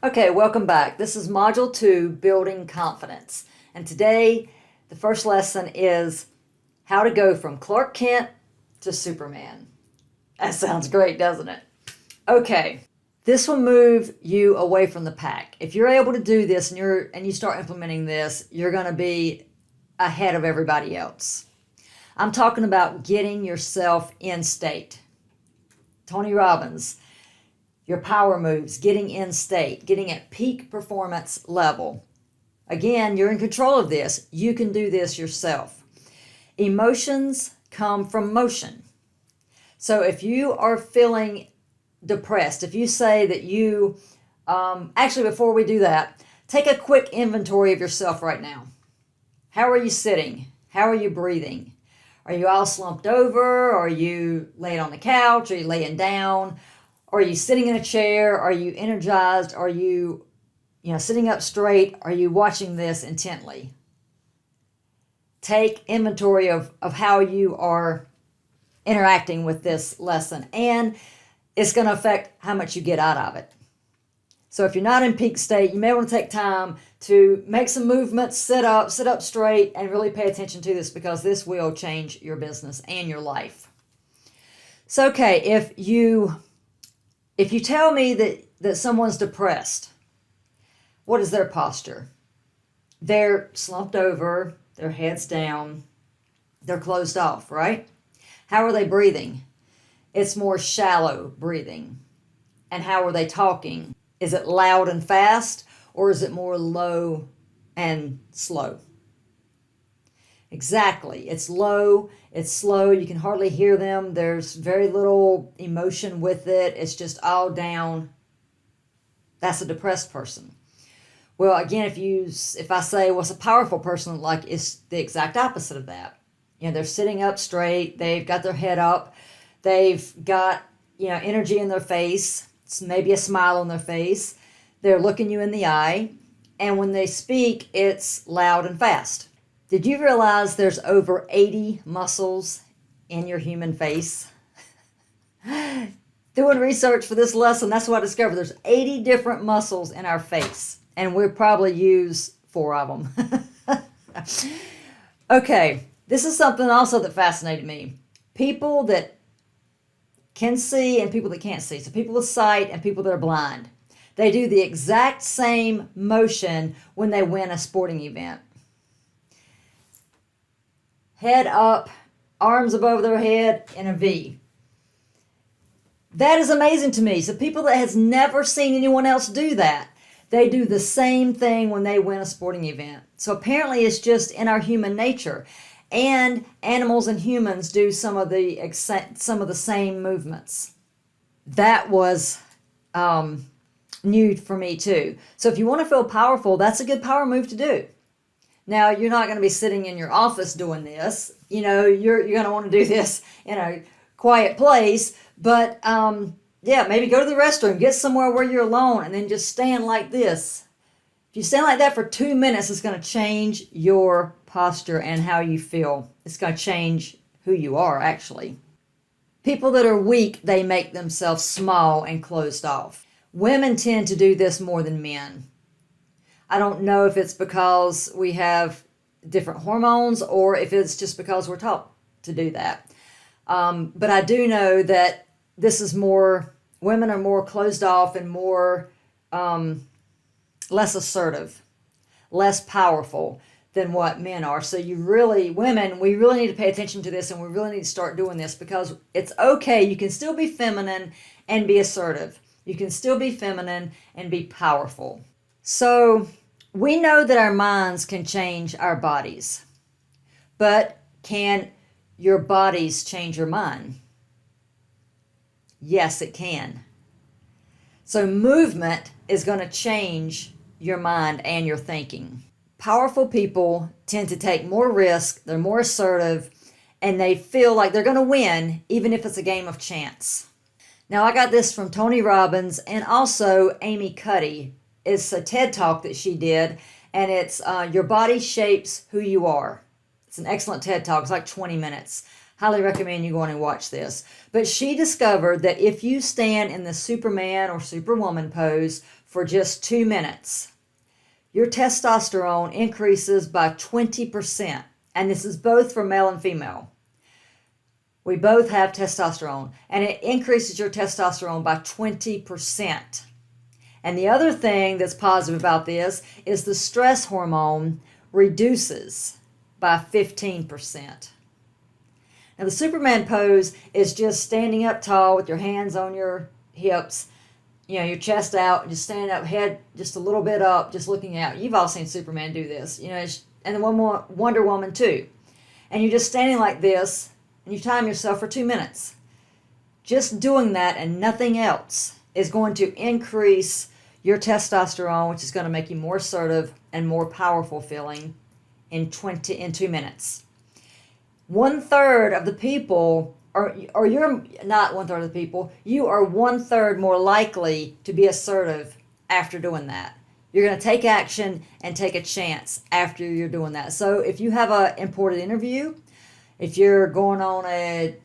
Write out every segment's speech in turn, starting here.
Okay, welcome back. This is Module 2, Building Confidence. And today, the first lesson is how to go from Clark Kent to Superman. That sounds great, doesn't it? Okay, this will move you away from the pack. If you're able to do this and you start implementing this, you're going to be ahead of everybody else. I'm talking about getting yourself in state. Tony Robbins, your power moves, getting in state, getting at peak performance level. Again, you're in control of this. You can do this yourself. Emotions come from motion. So if you are feeling depressed, if you say that actually before we do that, take a quick inventory of yourself right now. How are you sitting? How are you breathing? Are you all slumped over? Are you laying on the couch? Are you laying down? Are you sitting in a chair? Are you energized? Are you sitting up straight? Are you watching this intently? Take inventory of how you are interacting with this lesson, and it's going to affect how much you get out of it. So if you're not in peak state, you may want to take time to make some movements, sit up straight, and really pay attention to this because this will change your business and your life. So, okay, if you tell me that someone's depressed, what is their posture? They're slumped over, their head's down, they're closed off, right? How are they breathing? It's more shallow breathing. And how are they talking? Is it loud and fast, or is it more low and slow? Exactly. It's low, it's slow, you can hardly hear them. There's very little emotion with it. It's just all down. That's a depressed person. Well, again, if I say what's a powerful person like, it's the exact opposite of that. They're sitting up straight, they've got their head up, they've got, energy in their face, it's maybe a smile on their face, they're looking you in the eye, and when they speak, it's loud and fast. Did you realize there's over 80 muscles in your human face? Doing research for this lesson, that's what I discovered. There's 80 different muscles in our face, and we probably use 4 of them. Okay, this is something also that fascinated me. People that can see and people that can't see. So people with sight and people that are blind. They do the exact same motion when they win a sporting event. Head up, arms above their head in a V. That is amazing to me. So people that has never seen anyone else do that, they do the same thing when they win a sporting event. So apparently it's just in our human nature. And animals and humans do some of the same movements. That was new for me too. So if you want to feel powerful, that's a good power move to do. Now, you're not going to be sitting in your office doing this. You're going to want to do this in a quiet place. But maybe go to the restroom, get somewhere where you're alone, and then just stand like this. If you stand like that for 2 minutes, it's going to change your posture and how you feel. It's going to change who you are, actually. People that are weak, they make themselves small and closed off. Women tend to do this more than men. I don't know if it's because we have different hormones or if it's just because we're taught to do that. But I do know that this is women are more closed off and more less assertive, less powerful than what men are. So women, we really need to pay attention to this, and we really need to start doing this because it's okay. You can still be feminine and be assertive. You can still be feminine and be powerful. So we know that our minds can change our bodies, but can your bodies change your mind? Yes, it can. So movement is going to change your mind and your thinking. Powerful people tend to take more risk, they're more assertive, and they feel like they're going to win even if it's a game of chance. Now, I got this from Tony Robbins and also Amy Cuddy. It's a TED Talk that she did, and it's Your Body Shapes Who You Are. It's an excellent TED Talk. It's like 20 minutes. Highly recommend you going and watch this. But she discovered that if you stand in the Superman or Superwoman pose for just 2 minutes, your testosterone increases by 20%. And this is both for male and female. We both have testosterone, and it increases your testosterone by 20%. And the other thing that's positive about this is the stress hormone reduces by 15%. Now, the Superman pose is just standing up tall with your hands on your hips, your chest out, just standing up, head just a little bit up, just looking out. You've all seen Superman do this, and the Wonder Woman too. And you're just standing like this, and you time yourself for 2 minutes. Just doing that and nothing else is going to increase your testosterone, which is going to make you more assertive and more powerful feeling in 2 minutes. 1/3 of the people, or you're not 1/3 of the people, you are 1/3 more likely to be assertive after doing that. You're going to take action and take a chance after you're doing that. So if you have an important interview, if you're going on a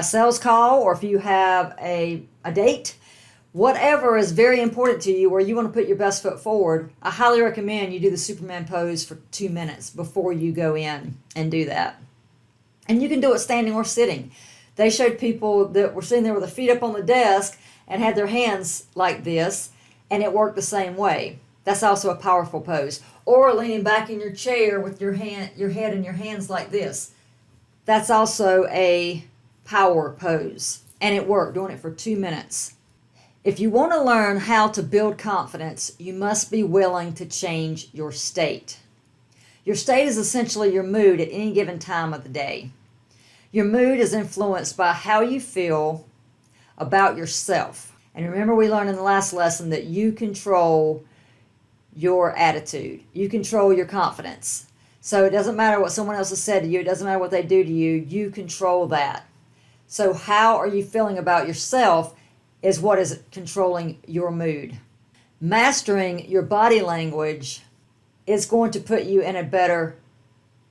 sales call, or if you have a date, whatever is very important to you, where you want to put your best foot forward, I highly recommend you do the Superman pose for 2 minutes before you go in and do that. And you can do it standing or sitting. They showed people that were sitting there with their feet up on the desk and had their hands like this, and it worked the same way. That's also a powerful pose. Or leaning back in your chair with your head and your hands like this. That's also a power pose. And it worked, doing it for 2 minutes. If you want to learn how to build confidence, you must be willing to change your state. Your state is essentially your mood at any given time of the day. Your mood is influenced by how you feel about yourself. And remember, we learned in the last lesson that you control your attitude. You control your confidence. So it doesn't matter what someone else has said to you. It doesn't matter what they do to you. You control that. So how are you feeling about yourself is what is controlling your mood. Mastering your body language is going to put you in a better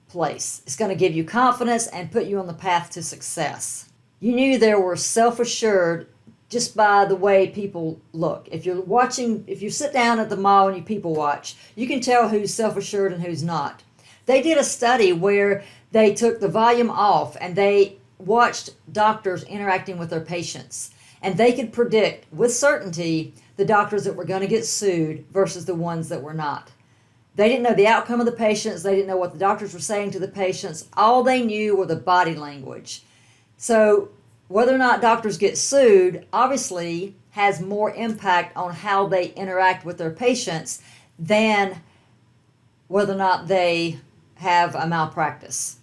place. It's going to give you confidence and put you on the path to success. You knew there were self-assured just by the way people look. If you sit down at the mall and you people watch, you can tell who's self-assured and who's not. They did a study where they took the volume off and they watched doctors interacting with their patients. And they could predict with certainty the doctors that were going to get sued versus the ones that were not. They didn't know the outcome of the patients. They didn't know what the doctors were saying to the patients. All they knew were the body language. So whether or not doctors get sued obviously has more impact on how they interact with their patients than whether or not they have a malpractice.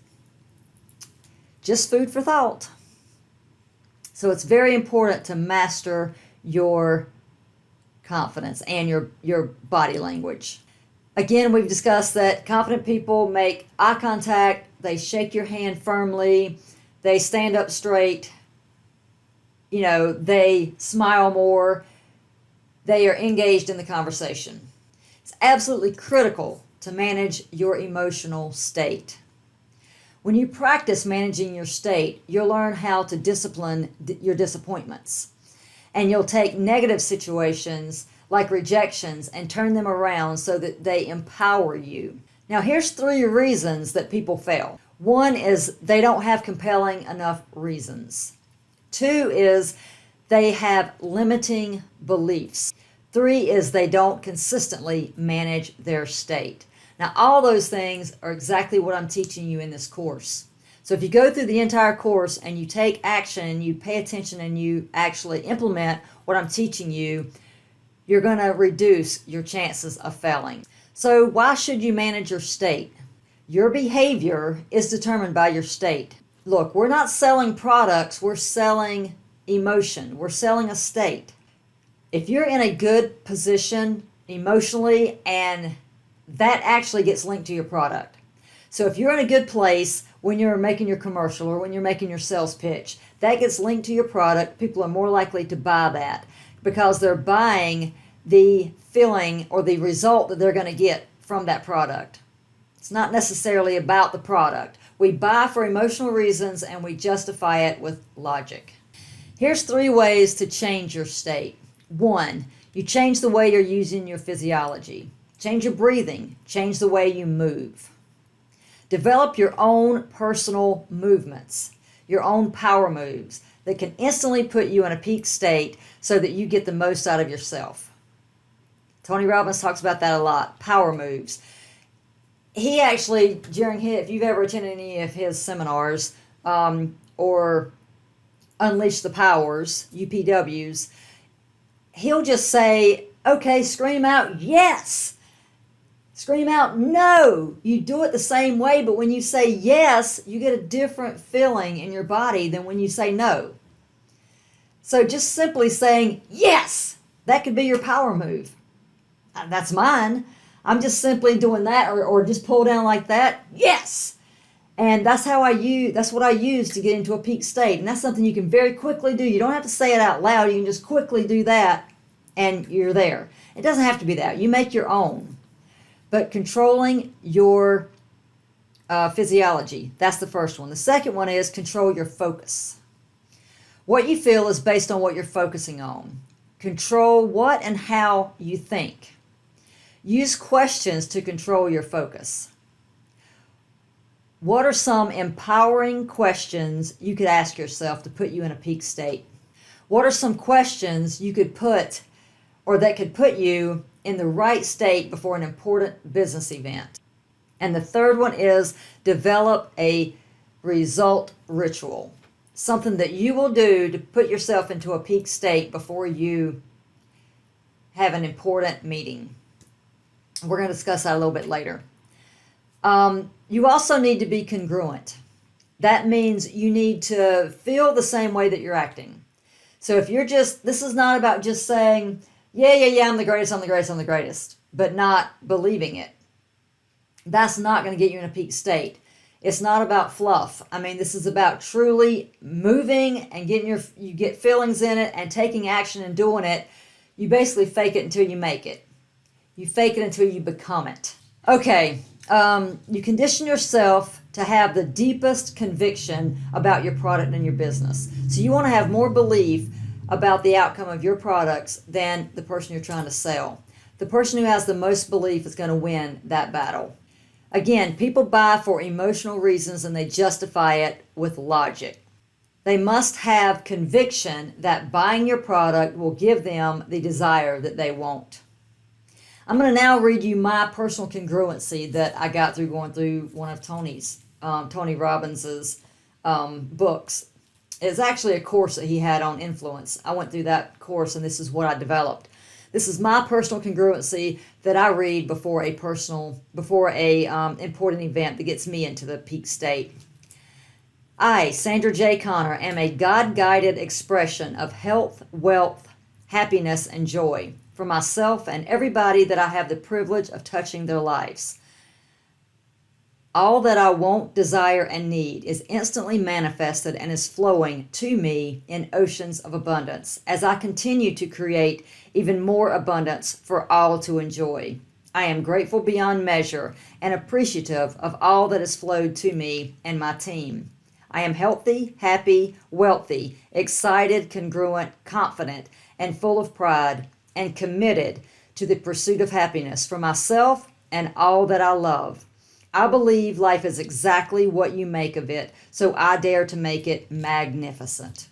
Just food for thought. So it's very important to master your confidence and your body language. Again, we've discussed that confident people make eye contact, they shake your hand firmly, they stand up straight, they smile more, they are engaged in the conversation. It's absolutely critical to manage your emotional state. When you practice managing your state, you'll learn how to discipline your disappointments. And you'll take negative situations like rejections and turn them around so that they empower you. Now, here's 3 reasons that people fail. 1 is they don't have compelling enough reasons. 2 is they have limiting beliefs. 3 is they don't consistently manage their state. Now, all those things are exactly what I'm teaching you in this course. So if you go through the entire course and you take action and you pay attention and you actually implement what I'm teaching you, you're going to reduce your chances of failing. So why should you manage your state? Your behavior is determined by your state. Look, we're not selling products, we're selling emotion. We're selling a state. If you're in a good position emotionally, and that actually gets linked to your product. So if you're in a good place when you're making your commercial or when you're making your sales pitch, that gets linked to your product. People are more likely to buy that because they're buying the feeling or the result that they're going to get from that product. It's not necessarily about the product. We buy for emotional reasons and we justify it with logic. Here's 3 ways to change your state. One, you change the way you're using your physiology. Change your breathing. Change the way you move. Develop your own personal movements, your own power moves that can instantly put you in a peak state so that you get the most out of yourself. Tony Robbins talks about that a lot, power moves. He actually, during his, if you've ever attended any of his seminars or Unleash the Powers, UPWs, he'll just say, okay, scream out, yes. Scream out, no. You do it the same way, but when you say yes, you get a different feeling in your body than when you say no. So just simply saying yes, that could be your power move. That's mine. I'm just simply doing that, or just pull down like that. Yes. And that's what I use to get into a peak state. And that's something you can very quickly do. You don't have to say it out loud. You can just quickly do that and you're there. It doesn't have to be that. You make your own. But controlling your physiology, that's the first one. The second one is control your focus. What you feel is based on what you're focusing on. Control what and how you think. Use questions to control your focus. What are some empowering questions you could ask yourself to put you in a peak state? What are some questions you could put, or that could put you in the right state before an important business event? And the third one is develop a result ritual. Something that you will do to put yourself into a peak state before you have an important meeting. We're going to discuss that a little bit later. You also need to be congruent. That means you need to feel the same way that you're acting. So if you're this is not about just saying, yeah, I'm the greatest, but not believing it. That's not going to get you in a peak state. It's not about fluff. I mean, this is about truly moving and getting you get feelings in it and taking action and doing it. You basically fake it until you make it. You fake it until you become it. Okay, you condition yourself to have the deepest conviction about your product and your business. So you want to have more belief about the outcome of your products than the person you're trying to sell. The person who has the most belief is going to win that battle. Again, people buy for emotional reasons and they justify it with logic. They must have conviction that buying your product will give them the desire that they want. I'm going to now read you my personal congruency that I got through going through one of Tony Robbins's books. It's actually a course that he had on influence. I went through that course and this is what I developed. This is my personal congruency that I read before a important event that gets me into the peak state. I, Sandra J. Connor, am a God-guided expression of health, wealth, happiness, and joy for myself and everybody that I have the privilege of touching their lives. All that I want, desire, and need is instantly manifested and is flowing to me in oceans of abundance as I continue to create even more abundance for all to enjoy. I am grateful beyond measure and appreciative of all that has flowed to me and my team. I am healthy, happy, wealthy, excited, congruent, confident, and full of pride, and committed to the pursuit of happiness for myself and all that I love. I believe life is exactly what you make of it, so I dare to make it magnificent.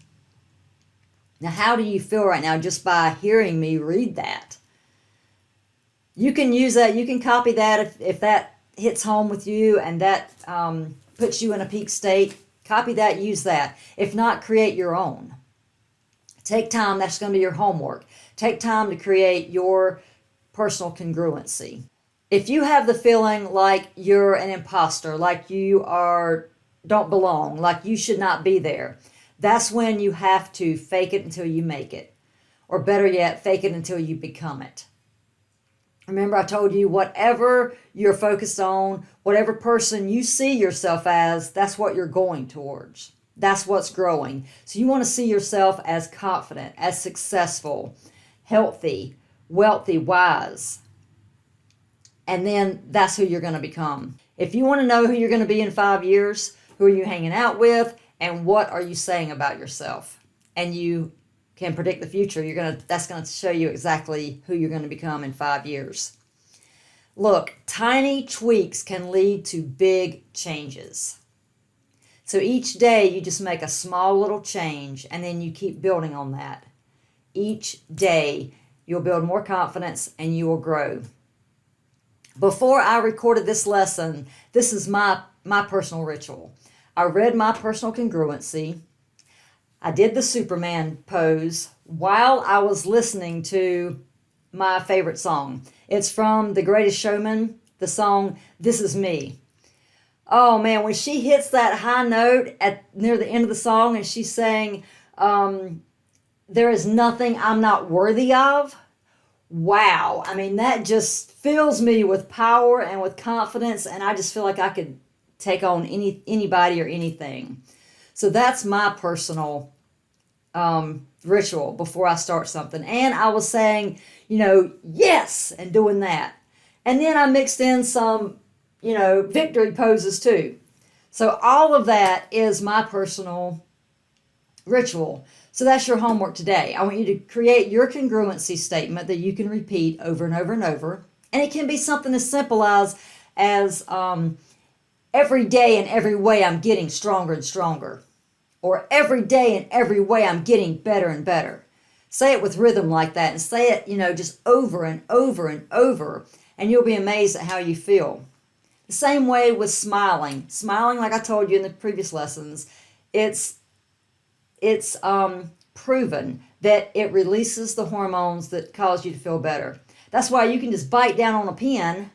Now, how do you feel right now just by hearing me read that? You can use that, you can copy that if that hits home with you and that puts you in a peak state. Copy that, use that. If not, create your own. Take time, that's going to be your homework. Take time to create your personal congruency. If you have the feeling like you're an imposter, like you don't belong, like you should not be there, that's when you have to fake it until you make it. Or better yet, fake it until you become it. Remember, I told you whatever you're focused on, whatever person you see yourself as, that's what you're going towards. That's what's growing. So you want to see yourself as confident, as successful, healthy, wealthy, wise. And then that's who you're going to become. If you want to know who you're going to be in 5 years, who are you hanging out with, and what are you saying about yourself? And you can predict the future. That's gonna show you exactly who you're gonna become in 5 years. Look, tiny tweaks can lead to big changes. So each day you just make a small little change and then you keep building on that. Each day you'll build more confidence and you will grow. Before I recorded this lesson, this is my personal ritual. I read my personal congruency. I did the Superman pose while I was listening to my favorite song. It's from The Greatest Showman, the song This Is Me. Oh man, when she hits that high note near the end of the song and she's saying, there is nothing I'm not worthy of. Wow. I mean, that just fills me with power and with confidence, and I just feel like I could take on anybody or anything. So that's my personal ritual before I start something. And I was saying, yes, and doing that. And then I mixed in some, victory poses too. So all of that is my personal ritual. So that's your homework today. I want you to create your congruency statement that you can repeat over and over and over. And it can be something as simple as every day in every way I'm getting stronger and stronger. Or every day in every way I'm getting better and better. Say it with rhythm like that and say it, just over and over and over. And you'll be amazed at how you feel. The same way with smiling. Smiling, like I told you in the previous lessons, it's proven that it releases the hormones that cause you to feel better. That's why you can just bite down on a pen.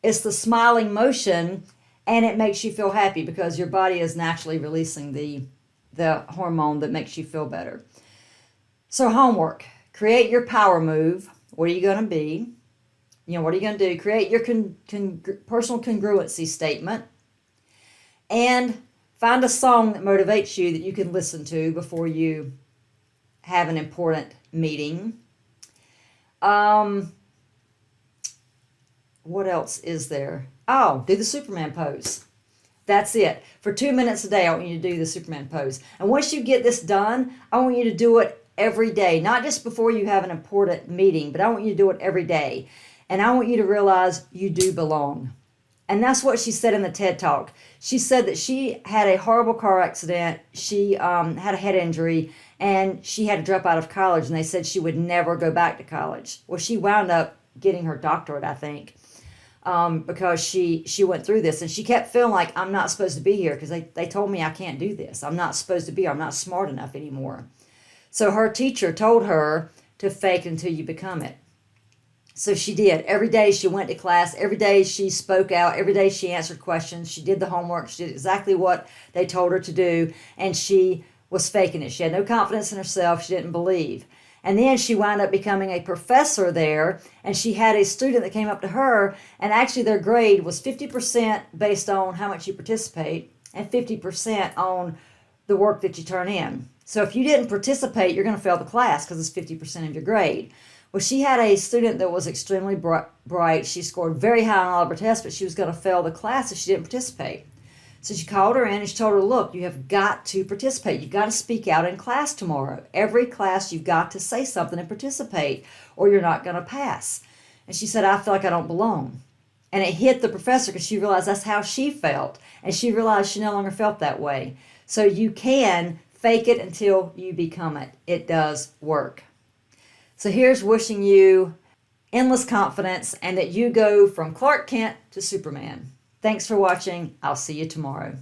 It's the smiling motion, and it makes you feel happy because your body is naturally releasing the hormone that makes you feel better. So homework, create your power move. What are you going to be? What are you going to do? Create your personal congruency statement. And find a song that motivates you that you can listen to before you have an important meeting. What else is there? Oh, do the Superman pose. That's it. For 2 minutes a day, I want you to do the Superman pose. And once you get this done, I want you to do it every day. Not just before you have an important meeting, but I want you to do it every day. And I want you to realize you do belong. And that's what she said in the TED Talk. She said that she had a horrible car accident. She had a head injury, and she had to drop out of college, and they said she would never go back to college. Well, she wound up getting her doctorate, I think, because she went through this, and she kept feeling like, I'm not supposed to be here because they told me I can't do this. I'm not supposed to be here. I'm not smart enough anymore. So her teacher told her to fake until you become it. So she did. Every day she went to class. Every day she spoke out. Every day she answered questions. She did the homework. She did exactly what they told her to do. And she was faking it. She had no confidence in herself. She didn't believe. And then she wound up becoming a professor there. And she had a student that came up to her. And actually their grade was 50% based on how much you participate and 50% on the work that you turn in. So if you didn't participate, you're going to fail the class because it's 50% of your grade. Well, she had a student that was extremely bright. She scored very high on all of her tests, but she was going to fail the class if she didn't participate. So she called her in and she told her, look, you have got to participate. You've got to speak out in class tomorrow. Every class you've got to say something and participate or you're not going to pass. And she said, I feel like I don't belong. And it hit the professor because she realized that's how she felt. And she realized she no longer felt that way. So you can fake it until you become it. It does work. So here's wishing you endless confidence and that you go from Clark Kent to Superman. Thanks for watching. I'll see you tomorrow.